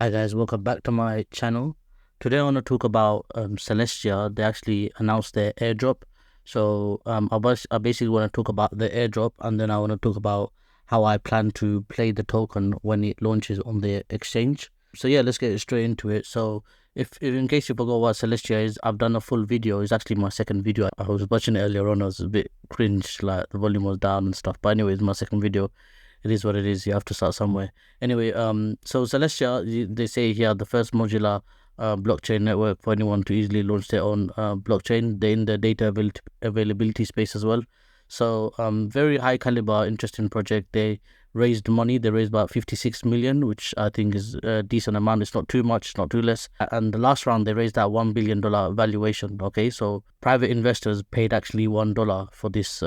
Hi guys, welcome back to my channel. Today I want to talk about Celestia. They actually announced their airdrop. I basically want to talk about the airdrop, and then I want to talk about how I plan to play the token when it launches on the exchange. So yeah, let's get straight into it. So if in case you forgot what Celestia is, I've done a full video. It's actually my second video. I was watching it earlier on. I was a bit cringe, like the volume was down and stuff. But anyway, it's my second video. It is what it is. You have to start somewhere. Anyway, so Celestia, they say here the first modular blockchain network for anyone to easily launch their own blockchain. They're in the data availability space as well. So, very high caliber, interesting project. They raised money. They raised about 56 million, which I think is a decent amount. It's not too much, not too less. And the last round, they raised that $1 billion valuation. Okay, so private investors paid actually $1 for this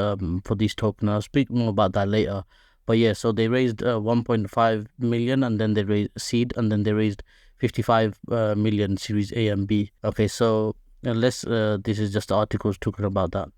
token. I'll speak more about that later. But yeah, so they raised 1.5 million, and then they raised seed, and then they raised 55 million Series A and B. Okay, so this is just articles talking about that.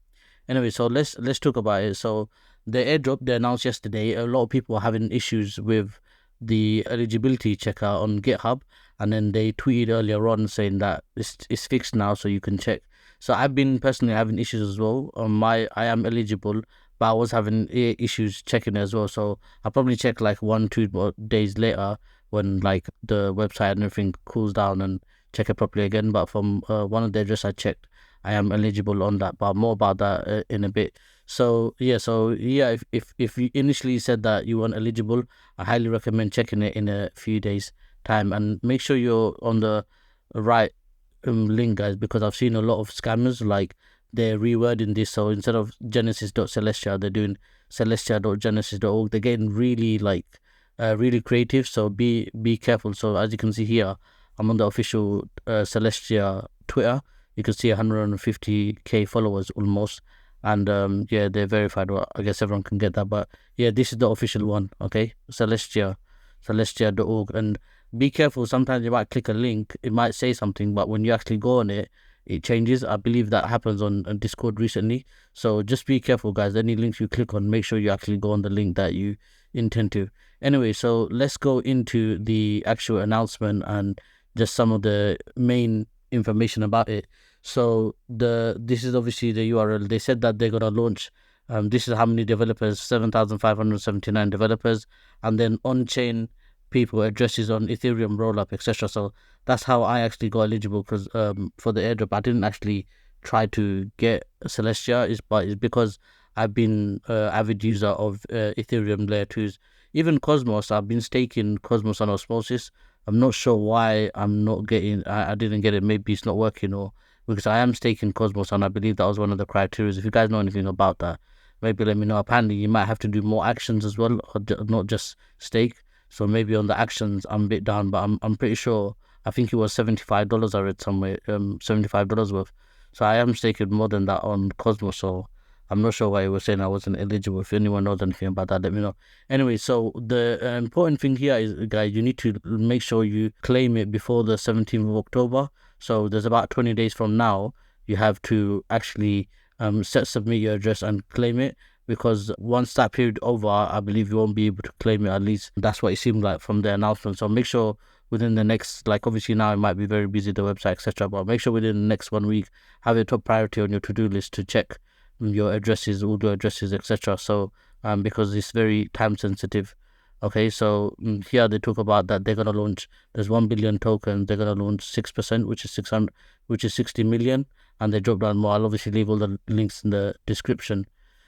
Anyway, so let's talk about it. So the airdrop they announced yesterday, a lot of people are having issues with the eligibility checker on GitHub, and then they tweeted earlier on saying that it's fixed now, so you can check. So I've been personally having issues as well. I am eligible, but I was having issues checking it as well. So I'll probably check like 1-2 days later when like the website and everything cools down and check it properly again. But from one of the address I checked, I am eligible on that. But more about that in a bit. So yeah, if you initially said that you weren't eligible, I highly recommend checking it in a few days time, and make sure you're on the right link, guys, because I've seen a lot of scammers like they're rewording this. So instead of genesis.celestia, they're doing celestia.genesis.org. They're getting really really creative. So be careful. So as you can see here, I'm on the official Celestia Twitter. You can see 150k followers almost, and yeah, they're verified. Well, I guess everyone can get that, but yeah, this is the official one. Okay, celestia.org, and be careful. Sometimes you might click a link, it might say something, but when you actually go on it, it changes. I believe that happens on Discord recently. So just be careful, guys. Any links you click on, make sure you actually go on the link that you intend to. Anyway, so let's go into the actual announcement and just some of the main information about it. So this is obviously the URL. They said that they're gonna launch. This is how many developers: 7,579 developers, and then on-chain people, addresses on Ethereum rollup, etc. So that's how I actually got eligible, because for the airdrop I didn't actually try to get Celestia, but it's because I've been avid user of Ethereum layer 2s. Even Cosmos, I've been staking Cosmos on Osmosis. I'm not sure why I'm not getting, I didn't get it. Maybe it's not working, or because I am staking Cosmos, and I believe that was one of the criteria. If you guys know anything about that, maybe let me know. Apparently you might have to do more actions as well, or not just stake. So maybe on the actions I'm a bit down, but I'm pretty sure, I think it was $75 I read somewhere, $75 worth. So I am staking more than that on Cosmos. So I'm not sure why he was saying I wasn't eligible. If anyone knows anything about that, let me know. Anyway, so the important thing here is, guys, you need to make sure you claim it before the 17th of October. So there's about 20 days from now. You have to actually submit your address and claim it, because once that period over, I believe you won't be able to claim it. At least that's what it seemed like from the announcement. So make sure within the next, like obviously now it might be very busy, the website, etc., but make sure within the next 1 week have a top priority on your to-do list to check your addresses, all the addresses, etc. So because it's very time sensitive. Okay, so here they talk about that they're gonna launch. There's 1 billion tokens. They're gonna launch 6%, which is 600, which is 60 million, and they drop down more. I'll obviously leave all the links in the description.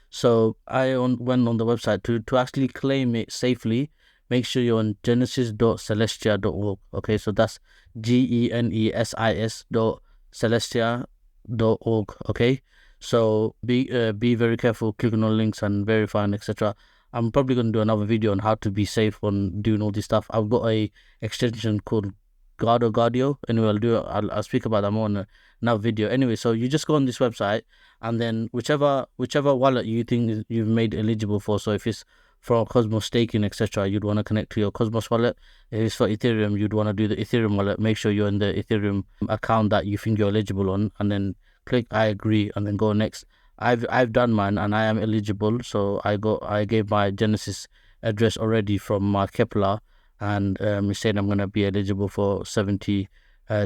So went on the website to actually claim it safely. Make sure you're on genesis.celestia.org. Okay, so that's GENESIS.celestia.org. Okay, so be very careful clicking on links and verifying, etc. I'm probably going to do another video on how to be safe on doing all this stuff. I've got a extension called Gardio. Anyway, I'll speak about that more in another video. Anyway, so you just go on this website, and then whichever wallet you think you've made eligible for. So if it's for Cosmos staking, etc., you'd want to connect to your Cosmos wallet. If it's for Ethereum, you'd want to do the Ethereum wallet. Make sure you're in the Ethereum account that you think you're eligible on, and then click I agree, and then go next. I've done mine, and I am eligible. So I gave my Genesis address already from my Kepler, and it's saying I'm going to be eligible for 70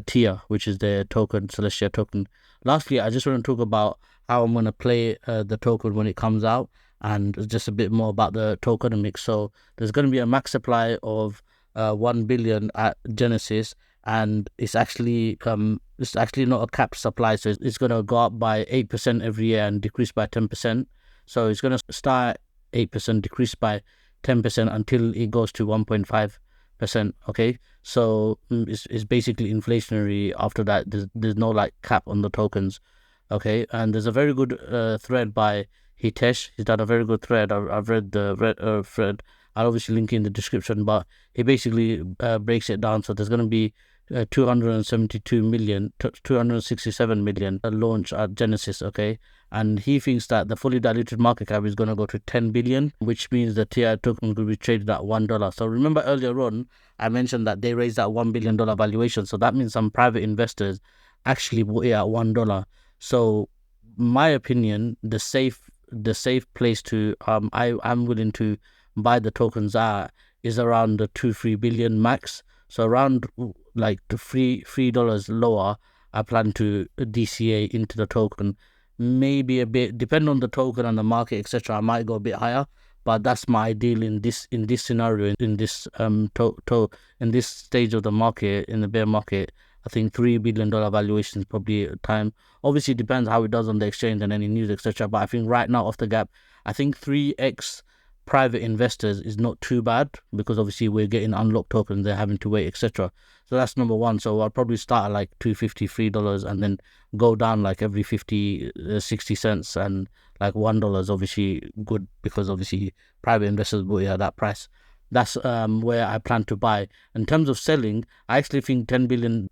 tier, which is the token, Celestia token. Lastly, I just want to talk about how I'm going to play the token when it comes out, and just a bit more about the tokenomics. So there's going to be a max supply of 1 billion at Genesis, and it's actually not a capped supply, so it's going to go up by 8% every year and decrease by 10%. So it's going to start 8%, decrease by 10% until it goes to 1.5%. Okay, so it's basically inflationary. After that, there's no like cap on the tokens. Okay, and there's a very good thread by Hitesh. He's done a very good thread. I've read the thread. I'll obviously link in the description, but he basically breaks it down. So there's going to be 272 million, 267 million launch at Genesis. Okay, and he thinks that the fully diluted market cap is going to go to 10 billion, which means the TI token will be traded at $1. So remember earlier on, I mentioned that they raised that $1 billion valuation. So that means some private investors actually bought it at $1. So my opinion, the safe place to I'm willing to buy the tokens at is around the 2-3 billion max. So around like the $3 lower, I plan to DCA into the token. Maybe a bit, depending on the token and the market, etc. I might go a bit higher, but that's my ideal in this scenario, in this in this stage of the market, in the bear market. I think $3 billion valuation is probably a time. Obviously, it depends how it does on the exchange and any news, etc. But I think right now, off the gap, I think 3x private investors is not too bad, because obviously we're getting unlocked tokens, they're having to wait, etc. So that's number one. So I'll probably start at like $2.53 and then go down like every 50 60 cents, and like $1 is obviously good, because obviously private investors will at that price. That's where I plan to buy. In terms of selling, I actually think $10 billion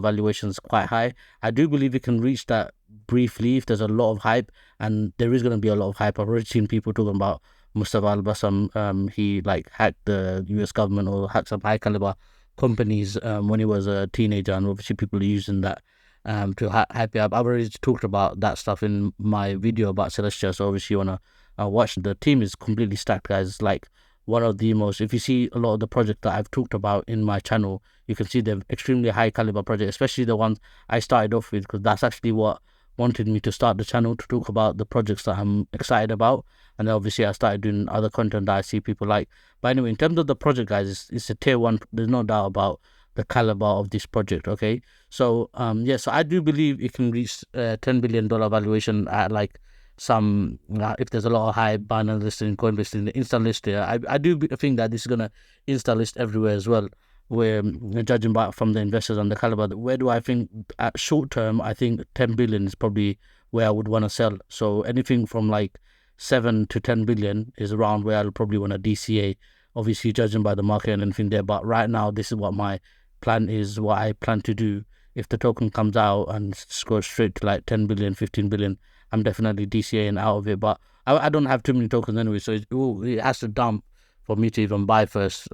valuation is quite high. I do believe it can reach that briefly if there's a lot of hype, and there is going to be a lot of hype. I've already seen people talking about Mustafa Al-Bassam. He like hacked the US government, or hacked some high caliber companies when he was a teenager, and obviously people are using that to hype it up. I've already talked about that stuff in my video about Celestia, so obviously you want to watch. The team is completely stacked, guys. It's like one of the most, if you see a lot of the projects that I've talked about in my channel, you can see they're extremely high caliber projects, especially the ones I started off with, because that's actually what wanted me to start the channel, to talk about the projects that I'm excited about. And then obviously I started doing other content that I see people like. But anyway, in terms of the project, guys, it's a tier one. There's no doubt about the caliber of this project. Okay, so yeah, so I do believe it can reach $10 billion valuation at like some if there's a lot of hype, Binance listing, Coinbase listing, the insta list here. I do think that this is gonna insta list everywhere as well, where judging by from the investors and the caliber. Where do I think at short term, I think 10 billion is probably where I would want to sell. So anything from like 7 to 10 billion is around where I'll probably want to DCA, obviously judging by the market and anything there. But right now, this is what my plan is, what I plan to do. If the token comes out and goes straight to like 10 billion, 15 billion, I'm definitely DCAing out of it. But I don't have too many tokens anyway, so it has to dump for me to even buy first.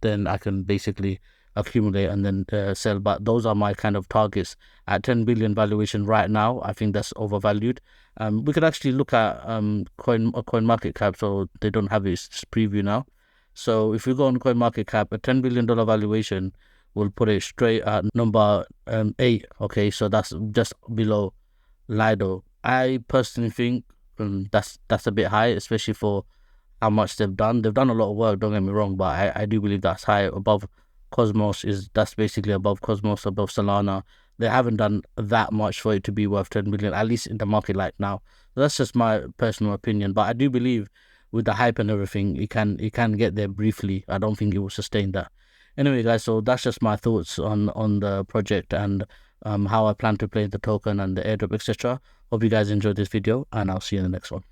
Then I can basically accumulate and then sell. But those are my kind of targets. At 10 billion valuation right now, I think that's overvalued. We could actually look at coin market cap, so they don't have its preview now. So if we go on coin market cap, a $10 billion valuation will put it straight at number 8. Okay, so that's just below Lido. I personally think that's a bit high, especially for how much they've done. They've done a lot of work, don't get me wrong, but I do believe that's high. Above Cosmos, that's basically above Cosmos, above Solana. They haven't done that much for it to be worth 10 million, at least in the market like now. So that's just my personal opinion. But I do believe with the hype and everything, it can get there briefly. I don't think it will sustain that. Anyway, guys, so that's just my thoughts on the project and how I plan to play the token and the airdrop, etc. Hope you guys enjoyed this video, and I'll see you in the next one.